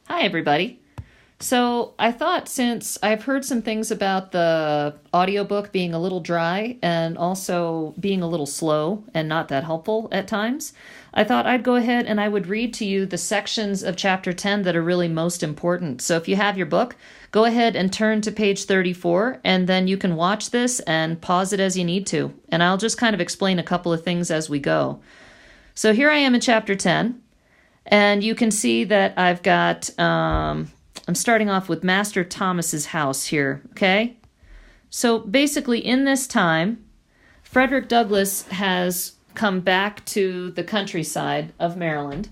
Hi, everybody. So I thought, since I've heard some things about the audiobook being a little dry and also being a little slow and not that helpful at times, I thought I'd go ahead and I would read to you the sections of chapter 10 that are really most important. So if you have your book, go ahead and turn to page 34, and then you can watch this and pause it as you need to. And I'll just kind of explain a couple of things as we go. So here I am in chapter 10. And you can see that I've got, I'm starting off with Master Thomas's house here, okay? So basically in this time, Frederick Douglass has come back to the countryside of Maryland.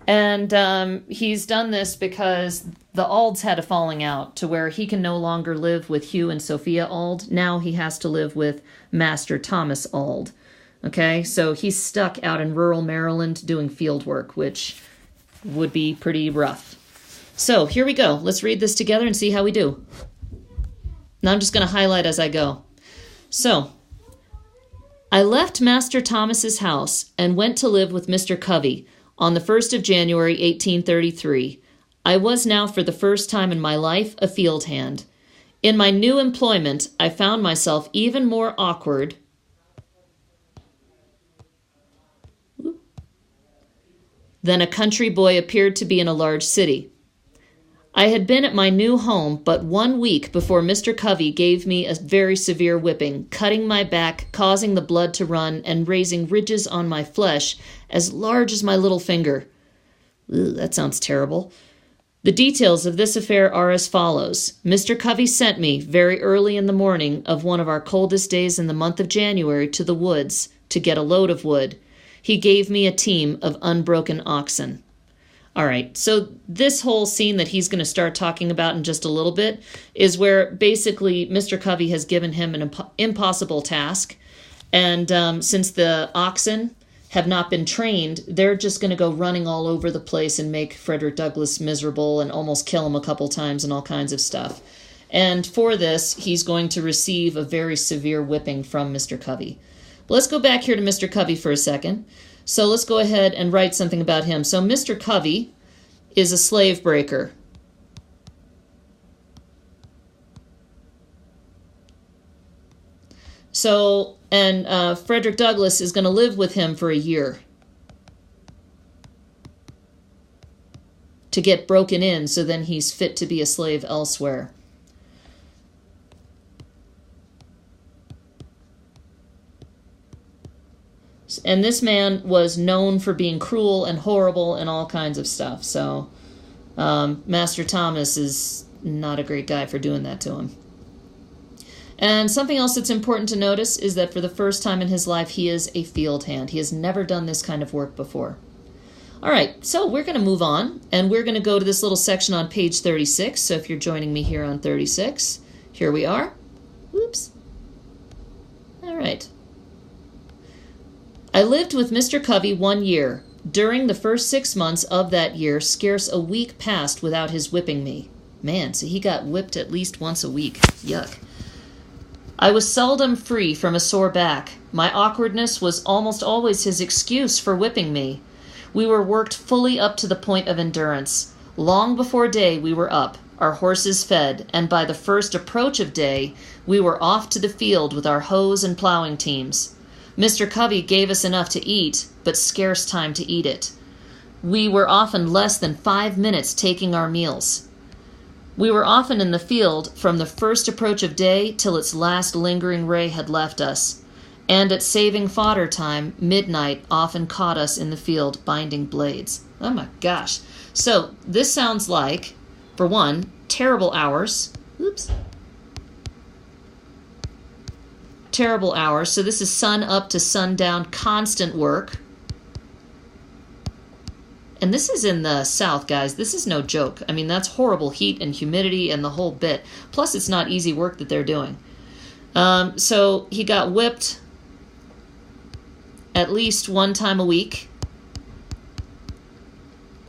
And he's done this because the Aulds had a falling out to where he can no longer live with Hugh and Sophia Auld. Now he has to live with Master Thomas Auld. Okay, so he's stuck out in rural Maryland doing field work, which would be pretty rough. So here we go. Let's read this together and see how we do. Now I'm just going to highlight as I go. So, I left Master Thomas's house and went to live with Mr. Covey on the 1st of January, 1833. I was now for the first time in my life a field hand. In my new employment, I found myself even more awkward than a country boy appeared to be in a large city. I had been at my new home but 1 week before Mr. Covey gave me a very severe whipping, cutting my back, causing the blood to run, and raising ridges on my flesh as large as my little finger. That sounds terrible. The details of this affair are as follows. Mr. Covey sent me, very early in the morning of one of our coldest days in the month of January, to the woods to get a load of wood. He gave me a team of unbroken oxen. All right, so this whole scene that he's going to start talking about in just a little bit is where basically Mr. Covey has given him an impossible task. And since the oxen have not been trained, they're just going to go running all over the place and make Frederick Douglass miserable and almost kill him a couple times and all kinds of stuff. And for this, he's going to receive a very severe whipping from Mr. Covey. Let's go back here to Mr. Covey for a second. So let's go ahead and write something about him. So Mr. Covey is a slave breaker. So, and Frederick Douglass is going to live with him for a year to get broken in, so then he's fit to be a slave elsewhere. And this man was known for being cruel and horrible and all kinds of stuff. So Master Thomas is not a great guy for doing that to him. And something else that's important to notice is that for the first time in his life, he is a field hand. He has never done this kind of work before. All right, so we're going to move on, and we're going to go to this little section on page 36. So if you're joining me here on 36, here we are. Oops. All right. I lived with Mr. Covey 1 year. During the first 6 months of that year, scarce a week passed without his whipping me. Man, so he got whipped at least once a week. Yuck. I was seldom free from a sore back. My awkwardness was almost always his excuse for whipping me. We were worked fully up to the point of endurance. Long before day we were up, our horses fed, and by the first approach of day, we were off to the field with our hoes and plowing teams. Mr. Covey gave us enough to eat, but scarce time to eat it. We were often less than 5 minutes taking our meals. We were often in the field from the first approach of day till its last lingering ray had left us. And at saving fodder time, midnight often caught us in the field binding blades. Oh my gosh. So this sounds like, for one, terrible hours. Oops. Terrible hours. So this is sun up to sundown, constant work. And this is in the South, guys. This is no joke. I mean, that's horrible heat and humidity and the whole bit. Plus, it's not easy work that they're doing. So he got whipped at least one time a week.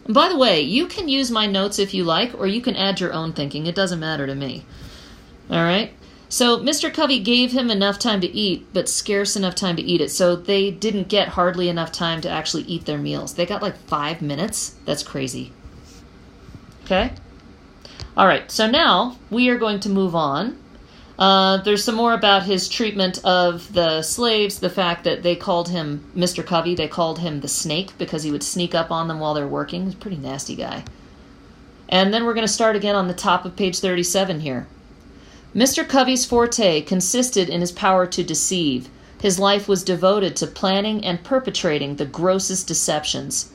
And by the way, you can use my notes if you like, or you can add your own thinking. It doesn't matter to me. All right? So Mr. Covey gave him enough time to eat, but scarce enough time to eat it. So they didn't get hardly enough time to actually eat their meals. They got like 5 minutes. That's crazy. Okay? All right, so now we are going to move on. There's some more about his treatment of the slaves, the fact that they called him Mr. Covey. They called him the snake because he would sneak up on them while they're working. He's a pretty nasty guy. And then we're going to start again on the top of page 37 here. Mr. Covey's forte consisted in his power to deceive. His life was devoted to planning and perpetrating the grossest deceptions.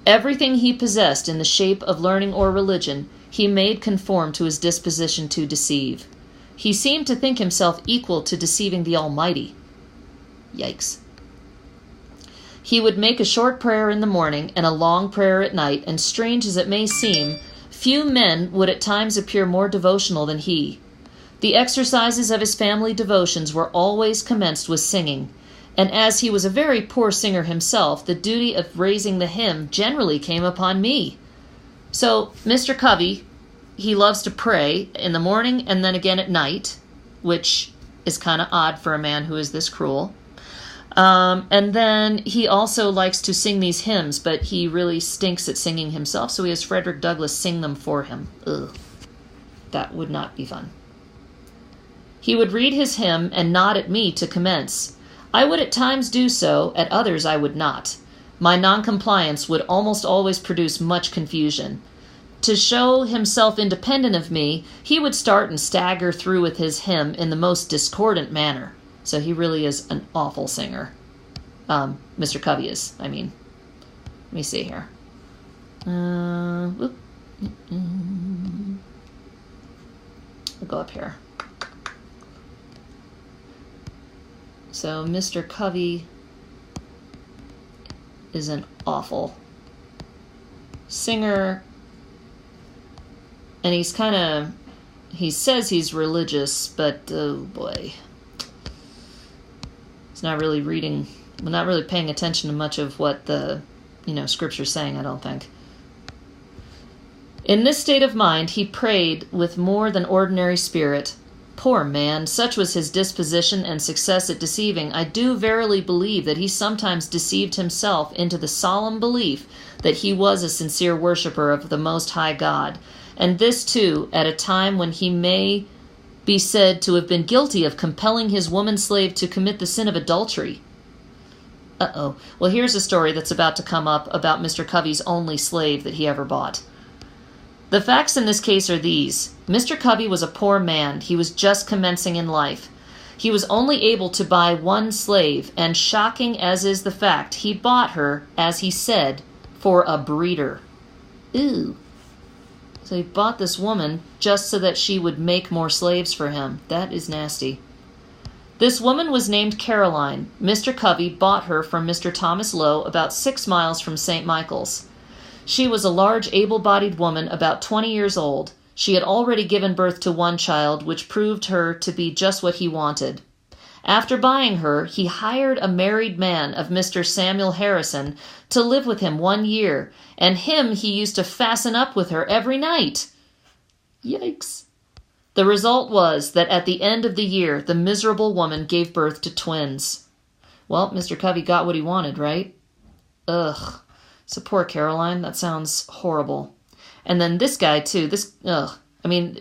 Everything he possessed in the shape of learning or religion, he made conform to his disposition to deceive. He seemed to think himself equal to deceiving the Almighty. Yikes. He would make a short prayer in the morning and a long prayer at night, and strange as it may seem, few men would at times appear more devotional than he. The exercises of his family devotions were always commenced with singing, and as he was a very poor singer himself, the duty of raising the hymn generally came upon me. So, Mr. Covey, he loves to pray in the morning and then again at night, which is kind of odd for a man who is this cruel. And then he also likes to sing these hymns, but he really stinks at singing himself, so he has Frederick Douglass sing them for him. Ugh. That would not be fun. He would read his hymn and nod at me to commence. I would at times do so, at others I would not. My noncompliance would almost always produce much confusion. To show himself independent of me, he would start and stagger through with his hymn in the most discordant manner. So he really is an awful singer. Mr. Covey is, I mean. Let me see here. We'll go up here. So Mr. Covey is an awful singer. And he's kind of, he says he's religious, but oh boy. He's not really reading, not really paying attention to much of what the, scripture's saying, I don't think. In this state of mind, he prayed with more than ordinary spirit. Poor man, such was his disposition and success at deceiving, I do verily believe that he sometimes deceived himself into the solemn belief that he was a sincere worshipper of the Most High God, and this too at a time when he may be said to have been guilty of compelling his woman-slave to commit the sin of adultery. Uh-oh. Well, here's a story that's about to come up about Mr. Covey's only slave that he ever bought. The facts in this case are these. Mr. Covey was a poor man. He was just commencing in life. He was only able to buy one slave, and shocking as is the fact, he bought her, as he said, for a breeder. Ooh. So he bought this woman just so that she would make more slaves for him. That is nasty. This woman was named Caroline. Mr. Covey bought her from Mr. Thomas Lowe about 6 miles from St. Michael's. She was a large, able-bodied woman about 20 years old. She had already given birth to one child, which proved her to be just what he wanted. After buying her, he hired a married man of Mr. Samuel Harrison to live with him 1 year, and him he used to fasten up with her every night. Yikes. The result was that at the end of the year, the miserable woman gave birth to twins. Well, Mr. Covey got what he wanted, right? Ugh. So poor Caroline, that sounds horrible. And then this guy, too,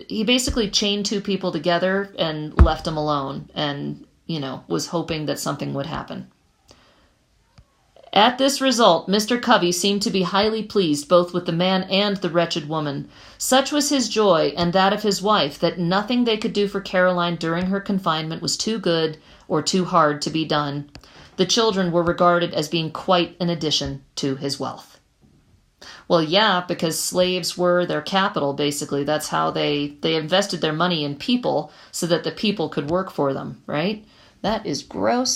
he basically chained 2 people together and left them alone and, was hoping that something would happen. At this result, Mr. Covey seemed to be highly pleased both with the man and the wretched woman. Such was his joy and that of his wife that nothing they could do for Caroline during her confinement was too good or too hard to be done. The children were regarded as being quite an addition to his wealth. Well, yeah, because slaves were their capital, basically. That's how they invested their money in people so that the people could work for them, right? That is gross.